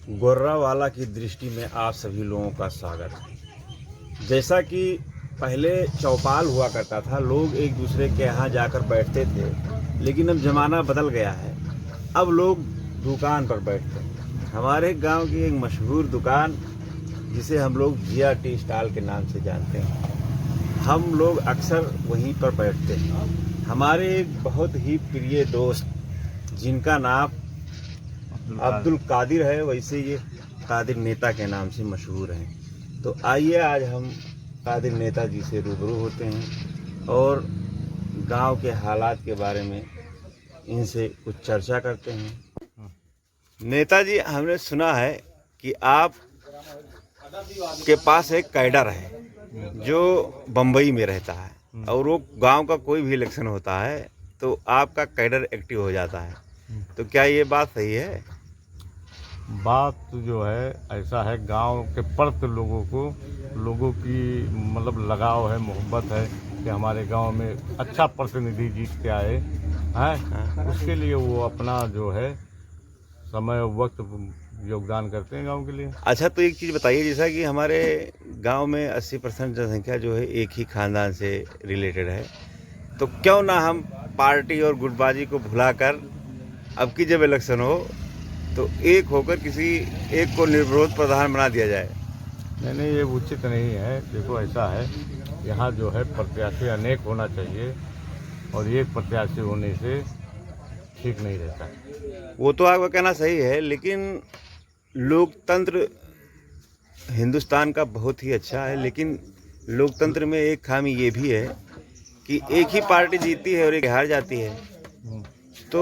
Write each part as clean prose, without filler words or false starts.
गोर्रावाला की दृष्टि में आप सभी लोगों का स्वागत है। जैसा कि पहले चौपाल हुआ करता था, लोग एक दूसरे के यहाँ जाकर बैठते थे, लेकिन अब ज़माना बदल गया है। अब लोग दुकान पर बैठते हैं। हमारे गांव की एक मशहूर दुकान जिसे हम लोग जिया टी स्टॉल के नाम से जानते हैं, हम लोग अक्सर वहीं पर बैठते हैं। हमारे एक बहुत ही प्रिय दोस्त जिनका नाम अब्दुल कादिर है, वैसे ये कादिर नेता के नाम से मशहूर हैं। तो आइए आज हम कादिर नेता जी से रूबरू होते हैं और गांव के हालात के बारे में इनसे कुछ चर्चा करते हैं। नेताजी, हमने सुना है कि आप के पास एक कैडर है जो बम्बई में रहता है और वो गांव का कोई भी इलेक्शन होता है तो आपका कैडर एक्टिव हो जाता है। तो क्या ये बात सही है? बात जो है ऐसा है, गांव के प्रति लोगों की मतलब लगाव है, मोहब्बत है कि हमारे गांव में अच्छा प्रतिनिधि जीत के आए हैं। उसके लिए वो अपना जो है समय वक्त योगदान करते हैं गांव के लिए। अच्छा, तो एक चीज़ बताइए, जैसा कि हमारे गांव में 80% जनसंख्या जो है एक ही खानदान से रिलेटेड है, तो क्यों ना हम पार्टी और गुटबाजी को भुलाकर अब की जब इलेक्शन हो तो एक होकर किसी एक को निर्विरोध प्रधान बना दिया जाए। नहीं, ये उचित नहीं है। देखो, ऐसा है, यहाँ जो है प्रत्याशी अनेक होना चाहिए और एक प्रत्याशी होने से ठीक नहीं रहता। वो तो आपका कहना सही है, लेकिन लोकतंत्र हिंदुस्तान का बहुत ही अच्छा है, लेकिन लोकतंत्र में एक खामी ये भी है कि एक ही पार्टी जीतती है और एक हार जाती है। तो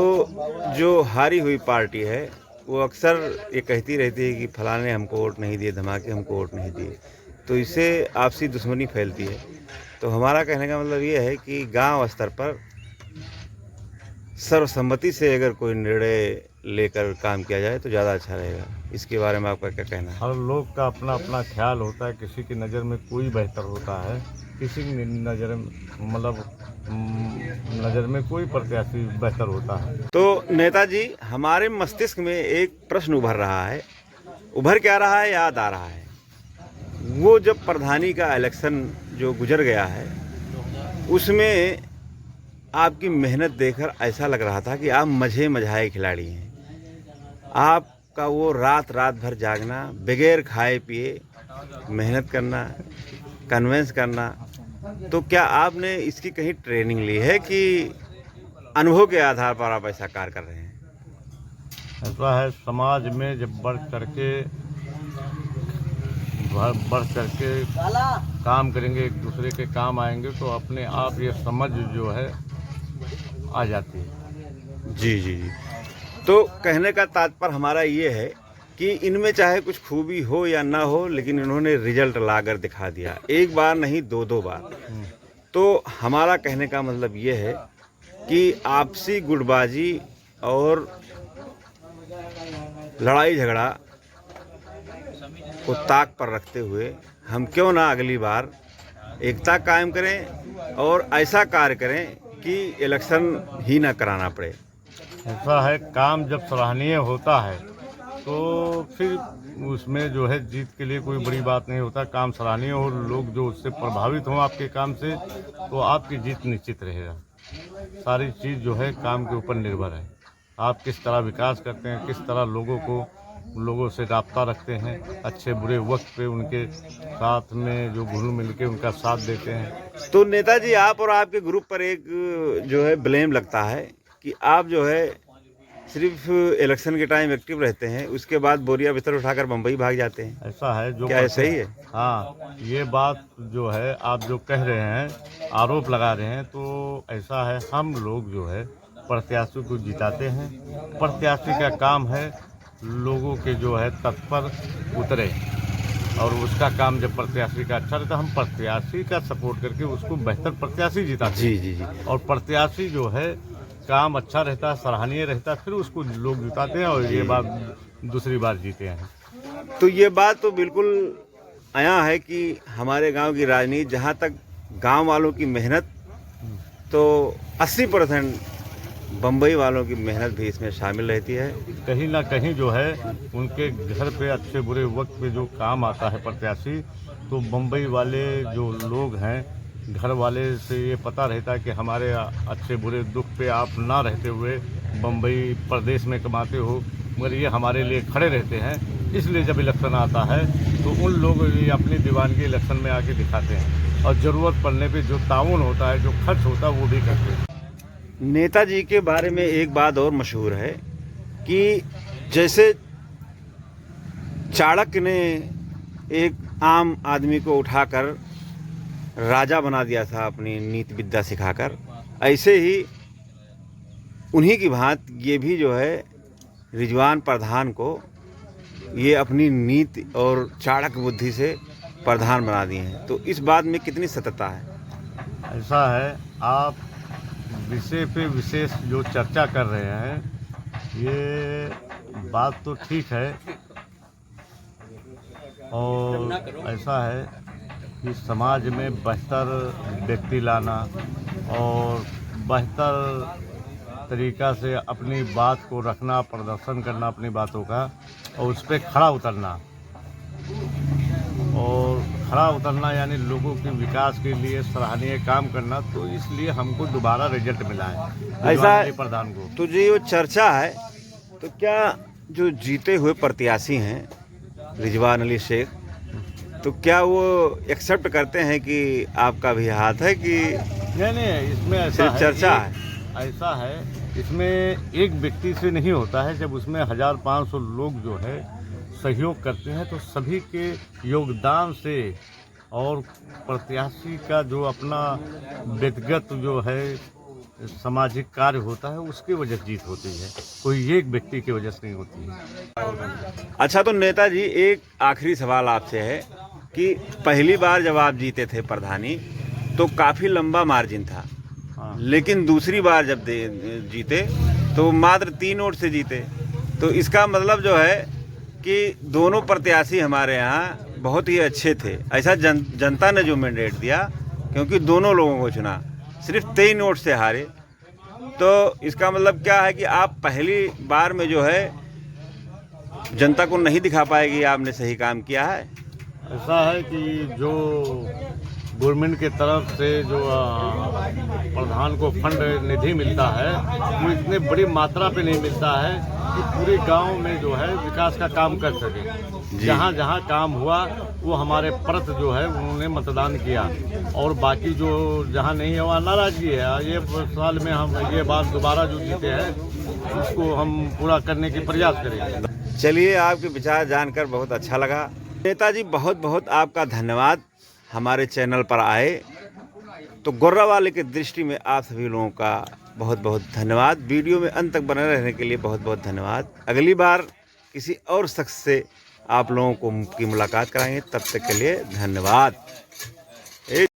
जो हारी हुई पार्टी है वो अक्सर ये कहती रहती है कि फलाने हमको वोट नहीं दिए, धमाके हमको वोट नहीं दिए, तो इससे आपसी दुश्मनी फैलती है। तो हमारा कहने का मतलब ये है कि गांव स्तर पर सर्वसम्मति से अगर कोई निर्णय लेकर काम किया जाए तो ज़्यादा अच्छा रहेगा। इसके बारे में आपका क्या कहना है? हर लोग का अपना अपना ख्याल होता है। किसी की नज़र में कोई बेहतर होता है, किसी की नज़र में कोई प्रत्याशी बेहतर होता है। तो नेताजी, हमारे मस्तिष्क में एक प्रश्न उभर रहा है, उभर क्या रहा है, याद आ रहा है। वो जब प्रधानी का इलेक्शन जो गुजर गया है उसमें आपकी मेहनत देखकर ऐसा लग रहा था कि आप मझे मझाए खिलाड़ी हैं। आपका वो रात रात भर जागना, बगैर खाए पिए मेहनत करना, कन्वेंस करना, तो क्या आपने इसकी कहीं ट्रेनिंग ली है कि अनुभव के आधार पर आप ऐसा कार्य कर रहे हैं? ऐसा है, समाज में जब बढ़ करके काम करेंगे, एक दूसरे के काम आएंगे, तो अपने आप ये समझ जो है आ जाती है। जी जी जी। तो कहने का तात्पर्य हमारा ये है कि इनमें चाहे कुछ खूबी हो या ना हो, लेकिन इन्होंने रिजल्ट लाकर दिखा दिया, एक बार नहीं दो बार। तो हमारा कहने का मतलब ये है कि आपसी गुटबाजी और लड़ाई झगड़ा को ताक पर रखते हुए हम क्यों ना अगली बार एकता कायम करें और ऐसा कार्य करें कि इलेक्शन ही ना कराना पड़े। ऐसा है, काम जब सराहनीय होता है तो फिर उसमें जो है जीत के लिए कोई बड़ी बात नहीं होता। काम सराहनीय हो, लोग जो उससे प्रभावित हों आपके काम से, तो आपकी जीत निश्चित रहेगा। सारी चीज़ जो है काम के ऊपर निर्भर है। आप किस तरह विकास करते हैं, किस तरह लोगों से राब्ता रखते हैं, अच्छे बुरे वक्त पे उनके साथ में जो घुल मिल के उनका साथ देते हैं। तो नेताजी, आप और आपके ग्रुप पर एक जो है ब्लेम लगता है कि आप जो है सिर्फ इलेक्शन के टाइम एक्टिव रहते हैं, उसके बाद बोरिया बिस्तर उठाकर बम्बई भाग जाते हैं। ऐसा है, जो क्या सही है? हाँ, ये बात जो है आप जो कह रहे हैं, आरोप लगा रहे हैं, तो ऐसा है, हम लोग जो है प्रत्याशी को जिताते हैं। प्रत्याशी का काम है लोगों के जो है तत्पर उतरे, और उसका काम जब प्रत्याशी का अच्छा रहता है, हम प्रत्याशी का सपोर्ट करके उसको बेहतर प्रत्याशी जिताते हैं। जी जी जी। और प्रत्याशी जो है काम अच्छा रहता है, सराहनीय रहता है, फिर उसको लोग जिताते हैं और ये बात दूसरी बार जीते हैं। तो ये बात तो बिल्कुल आया है कि हमारे गांव की राजनीति, जहां तक गांव वालों की मेहनत, तो 80% बम्बई वालों की मेहनत भी इसमें शामिल रहती है। कहीं ना कहीं जो है उनके घर पे अच्छे बुरे वक्त पे जो काम आता है प्रत्याशी, तो बम्बई वाले जो लोग हैं घर वाले से ये पता रहता है कि हमारे अच्छे बुरे दुख पे आप ना रहते हुए बम्बई प्रदेश में कमाते हो, मगर ये हमारे लिए खड़े रहते हैं। इसलिए जब इलेक्शन आता है तो उन लोग ये अपनी दीवानगी इलेक्शन में आके दिखाते हैं और ज़रूरत पड़ने पे जो ताउन होता है, जो खर्च होता है, वो भी करते हैं। नेताजी के बारे में एक बात और मशहूर है कि जैसे चाणक्य ने एक आम आदमी को उठाकर राजा बना दिया था अपनी नीति विद्या सिखाकर, ऐसे ही उन्हीं की भांति ये भी जो है रिजवान प्रधान को ये अपनी नीति और चाणक्य बुद्धि से प्रधान बना दिए हैं। तो इस बात में कितनी सत्यता है? ऐसा है, आप विषय पे विशेष जो चर्चा कर रहे हैं, ये बात तो ठीक है, और ऐसा है कि समाज में बेहतर व्यक्ति लाना और बेहतर तरीक़ा से अपनी बात को रखना, प्रदर्शन करना अपनी बातों का, और उस पर खड़ा उतरना, और खड़ा उतरना यानी लोगों के विकास के लिए सराहनीय काम करना, तो इसलिए हमको दोबारा रिजल्ट मिला है ऐसा प्रधान को। तो जो चर्चा है, तो क्या जो जीते हुए प्रत्याशी हैं रिजवान अली शेख, तो क्या वो एक्सेप्ट करते हैं कि आपका भी हाथ है कि नहीं, इसमें ऐसा सिर्फ चर्चा है? ऐसा है, इसमें एक व्यक्ति से नहीं होता है। जब उसमें 1500 लोग जो है सहयोग करते हैं, तो सभी के योगदान से और प्रत्याशी का जो अपना व्यक्तिगत जो है सामाजिक कार्य होता है, उसकी वजह से जीत होती है, कोई एक व्यक्ति की वजह से नहीं होती है। अच्छा, तो नेताजी एक आखिरी सवाल आपसे है कि पहली बार जब आप जीते थे प्रधानी तो काफ़ी लंबा मार्जिन था, हाँ। लेकिन दूसरी बार जब जीते तो मात्र 3 वोट से जीते। तो इसका मतलब जो है कि दोनों प्रत्याशी हमारे यहाँ बहुत ही अच्छे थे, ऐसा जनता ने जो मैंडेट दिया, क्योंकि दोनों लोगों को चुना, सिर्फ 3 वोट से हारे। तो इसका मतलब क्या है कि आप पहली बार में जो है जनता को नहीं दिखा पाएगी आपने सही काम किया है। ऐसा है कि जो गवर्नमेंट के तरफ से जो प्रधान को फंड निधि मिलता है, वो इतने बड़ी मात्रा पे नहीं मिलता है कि पूरे गांव में जो है विकास का काम कर सके। जहां जहां काम हुआ वो हमारे प्रत जो है उन्होंने मतदान किया, और बाकी जो जहां नहीं है वहाँ नाराजगी है। ये साल में हम ये बात दोबारा जो जीते हैं उसको हम पूरा करने की प्रयास करेंगे। चलिए, आपके विचार जानकर बहुत अच्छा लगा। नेताजी, बहुत बहुत आपका धन्यवाद हमारे चैनल पर आए। तो गोर्रावाले की दृष्टि में आप सभी लोगों का बहुत बहुत धन्यवाद। वीडियो में अंत तक बने रहने के लिए बहुत बहुत धन्यवाद। अगली बार किसी और शख्स से आप लोगों को की मुलाकात कराएंगे, तब तक के लिए धन्यवाद।